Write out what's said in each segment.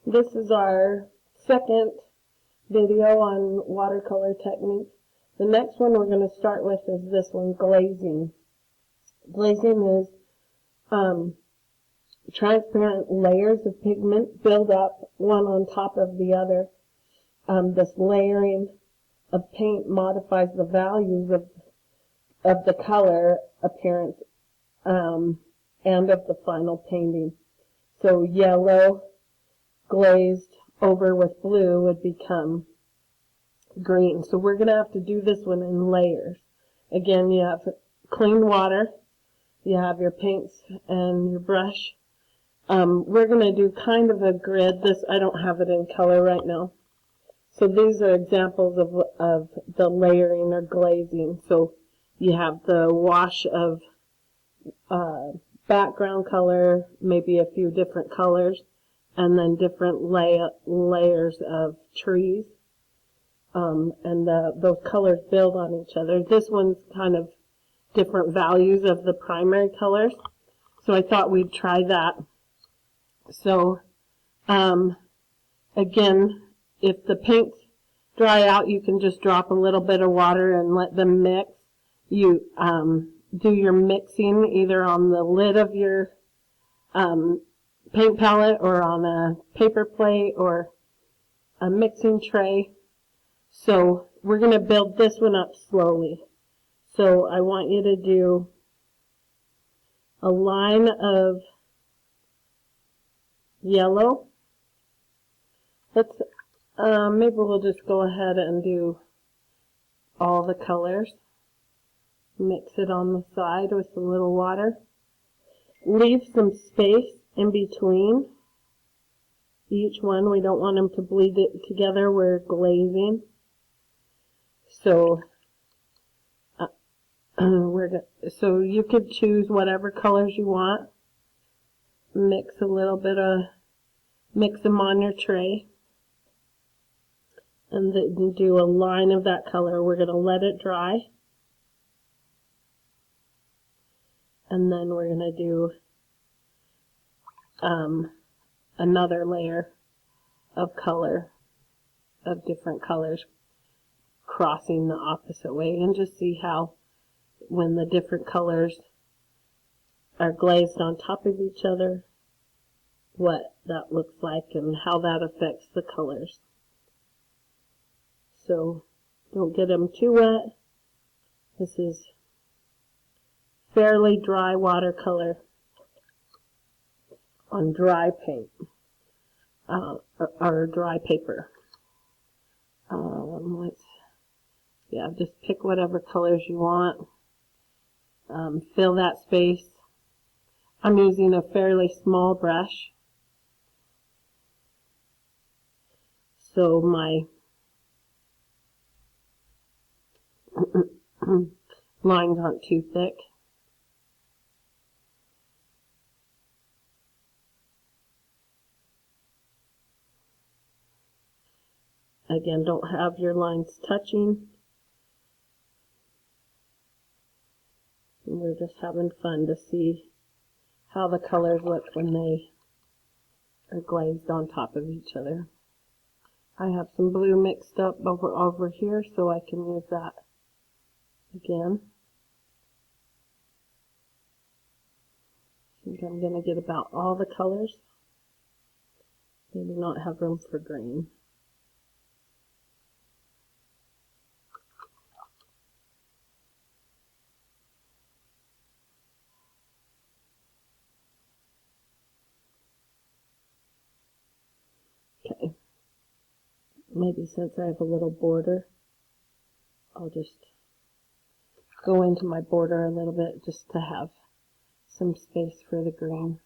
This is our second video on watercolor techniques. The next one we're going to start with is this one, glazing. Glazing is transparent layers of pigment build up one on top of the other. This layering of paint modifies the values of the color appearance and of the final painting. So yellow glazed over with blue would become green. So we're going to have to do this one in layers. Again, you have clean water, you have your paints and your brush. We're going to do kind of a grid. This, I don't have it in color right now. So these are examples of the layering or glazing. So you have the wash of background color, maybe a few different colors, and then different layers of trees. And those colors build on each other. This one's kind of different values of the primary colors. So I thought we'd try that. So, again, if the paints dry out, you can just drop a little bit of water and let them mix. You do your mixing either on the lid of your paint palette or on a paper plate or a mixing tray. So we're going to build this one up slowly. So I want you to do a line of yellow. Let's maybe we'll just go ahead and do all the colors. Mix it on the side with a little water. Leave some space in between each one. We don't want them to bleed it together. We're glazing. So so you could choose whatever colors you want. Mix them on your tray. And then do a line of that color. We're going to let it dry. And then we're going to do another layer of color, of different colors, crossing the opposite way, and just see how when the different colors are glazed on top of each other, what that looks like and how that affects the colors. So don't get them too wet. This is fairly dry watercolor on dry paint or dry paper. Just pick whatever colors you want. Fill that space. I'm using a fairly small brush, so my lines aren't too thick. Again, don't have your lines touching. And we're just having fun to see how the colors look when they are glazed on top of each other. I have some blue mixed up over here, so I can use that again. I think I'm going to get about all the colors. Maybe not have room for green. Okay. Maybe since I have a little border, I'll just go into my border a little bit just to have some space for the green.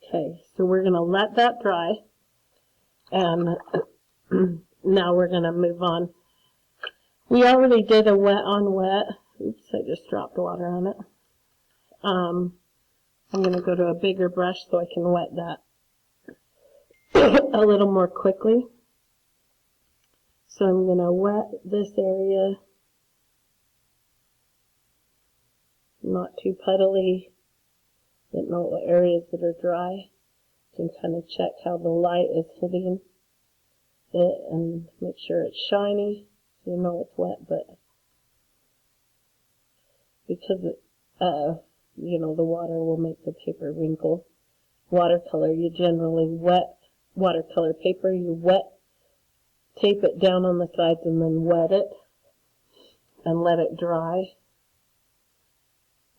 Okay, so we're going to let that dry, and now we're going to move on. We already did a wet on wet. Oops, I just dropped water on it. I'm going to go to a bigger brush so I can wet that a little more quickly. So I'm going to wet this area not too puddly, but no areas that are dry. You can kind of check how the light is hitting it and make sure it's shiny so you know it's wet, but because it, you know, the water will make the paper wrinkle. Watercolor, you generally wet watercolor paper, you tape it down on the sides and then wet it and let it dry.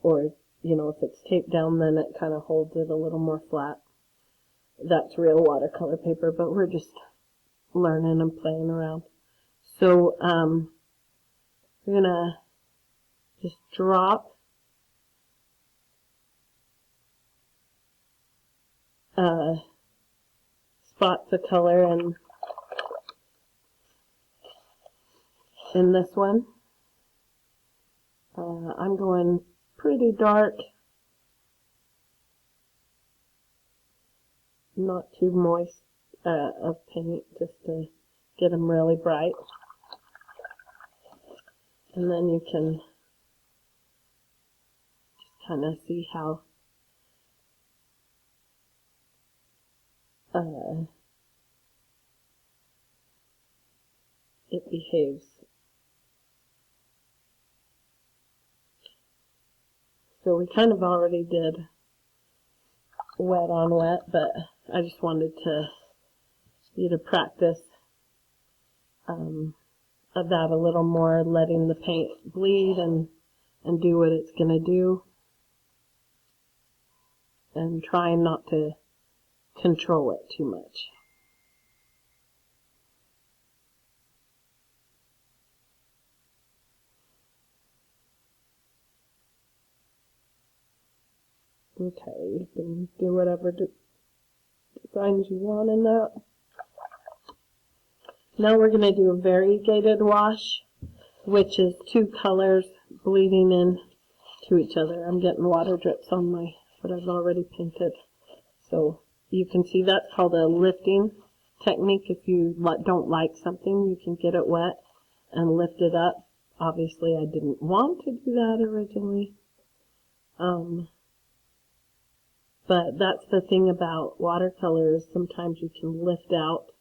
Or, you know, if it's taped down, then it kind of holds it a little more flat. That's real watercolor paper, but we're just learning and playing around. So, we're gonna just drop spots of color in this one. I'm going pretty dark, not too moist of paint, just to get them really bright. And then you can just kind of see how it behaves. So we kind of already did wet on wet, but I just wanted you to practice of that a little more, letting the paint bleed and do what it's going to do, and trying not to control it too much. Okay, you can do whatever designs you want in that. Now we're going to do a variegated wash, which is two colors bleeding in to each other. I'm getting water drips on what I've already painted. So you can see that's called a lifting technique. If you don't like something, you can get it wet and lift it up. Obviously, I didn't want to do that originally. But that's the thing about watercolors. Sometimes you can lift out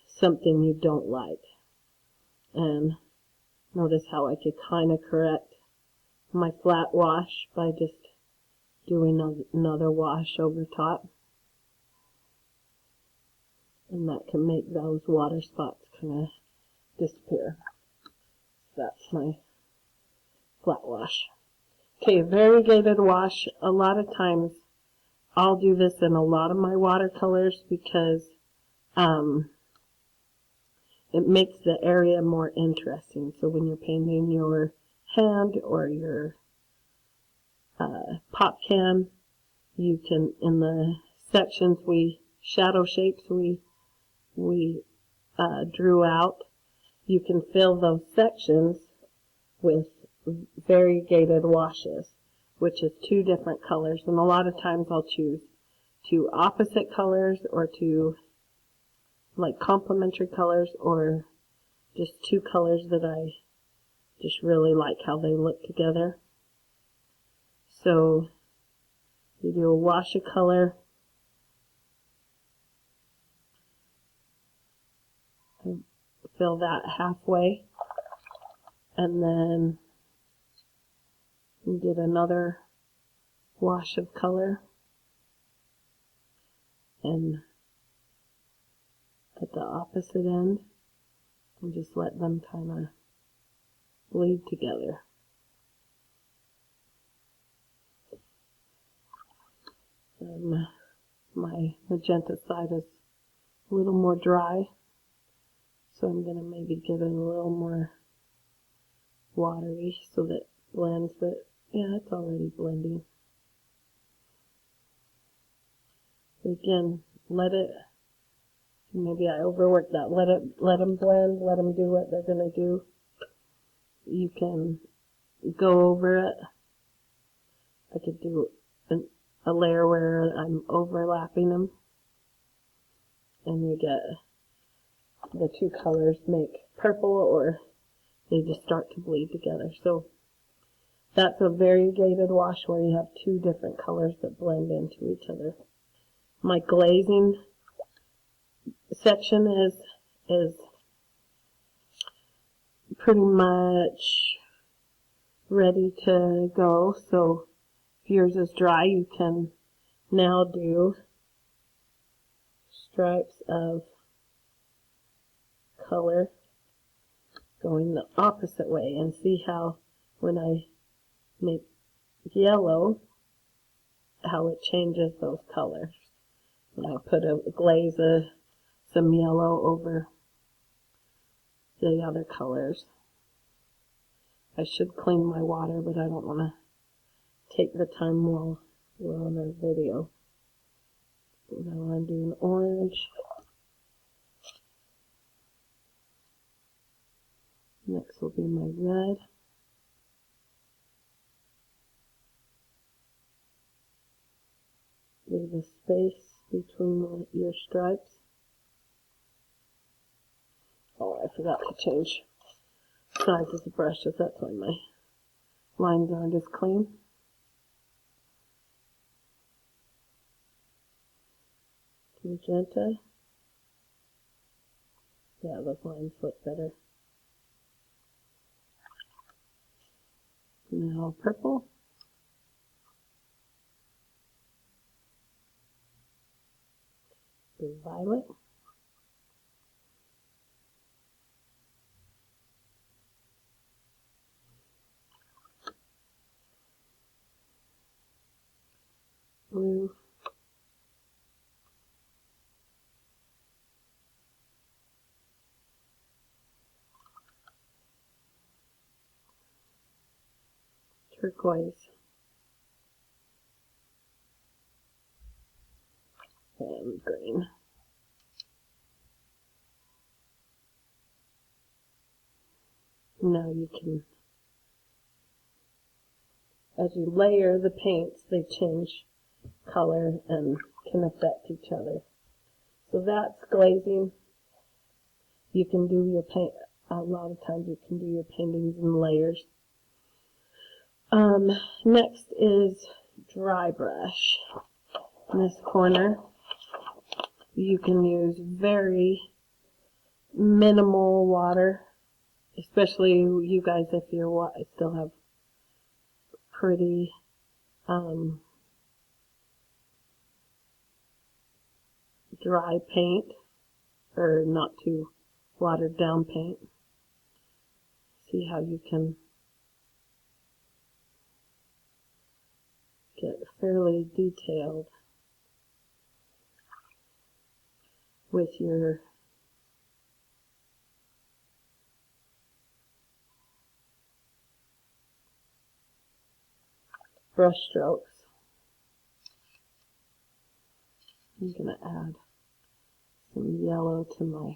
something you don't like. And notice how I could kind of correct my flat wash by just doing another wash over top. And that can make those water spots kind of disappear. So that's my flat wash. Okay, variegated wash. A lot of times I'll do this in a lot of my watercolors because it makes the area more interesting. So when you're painting your hand or your pop can, you can, in the sections shadow shapes we drew out, you can fill those sections with variegated washes, which is two different colors. And a lot of times I'll choose two opposite colors or two like complementary colors, or just two colors that I just really like how they look together. So you do a wash of color, and fill that halfway, and then you get another wash of color, and at the opposite end, and just let them kind of bleed together. And my magenta side is a little more dry, so I'm going to maybe get it a little more watery so that it blends, but yeah, it's already blending. So again, maybe I overworked that. Let them blend, let them do what they're going to do. You can go over it. I could do a layer where I'm overlapping them, and you get the two colors make purple, or they just start to bleed together. So That's a variegated wash where you have two different colors that blend into each other. My glazing section is pretty much ready to go. So if yours is dry, you can now do stripes of color going the opposite way, and see how when I make yellow, how it changes those colors. When I put a glaze of some yellow over the other colors. I should clean my water, but I don't want to take the time while we're on our video. Now I'm doing orange. Next will be my red. Leave a space between your stripes. Oh, I forgot to change sizes of brushes. That's why my lines aren't as clean. Magenta. Yeah, those lines look better. Now purple. Violet. Blue. Turquoise. And green. Now you can, as you layer the paints, they change color and can affect each other. So that's glazing. You can do your paint, a lot of times you can do your paintings in layers. Next is dry brush. In this corner, you can use very minimal water, especially you guys if you still have pretty dry paint or not too watered down paint. See how you can get fairly detailed with your brush strokes. I'm going to add some yellow to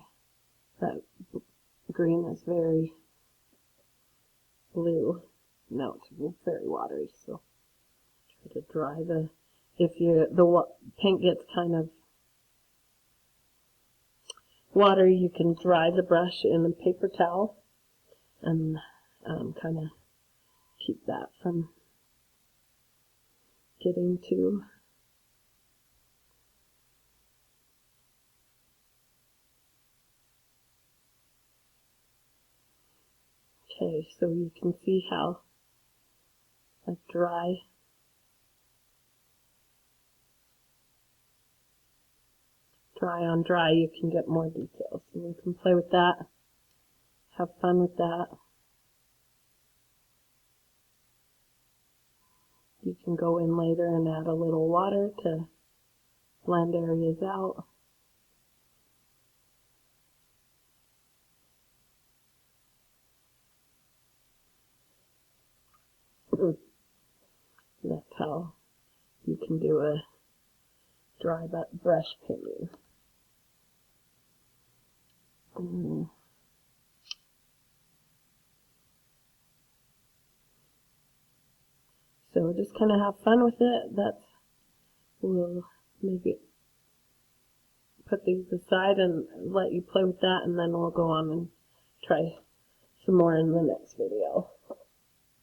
that green is very blue. No, it's very watery, so try to dry if the paint gets kind of watery, you can dry the brush in a paper towel and kind of keep that from getting too okay. So you can see how a dry on dry you can get more details, and you can play with that, have fun with that. You can go in later and add a little water to blend areas out. That's how you can do a dry brush painting. So just kind of have fun with it. We'll maybe put these aside and let you play with that, and then we'll go on and try some more in the next video.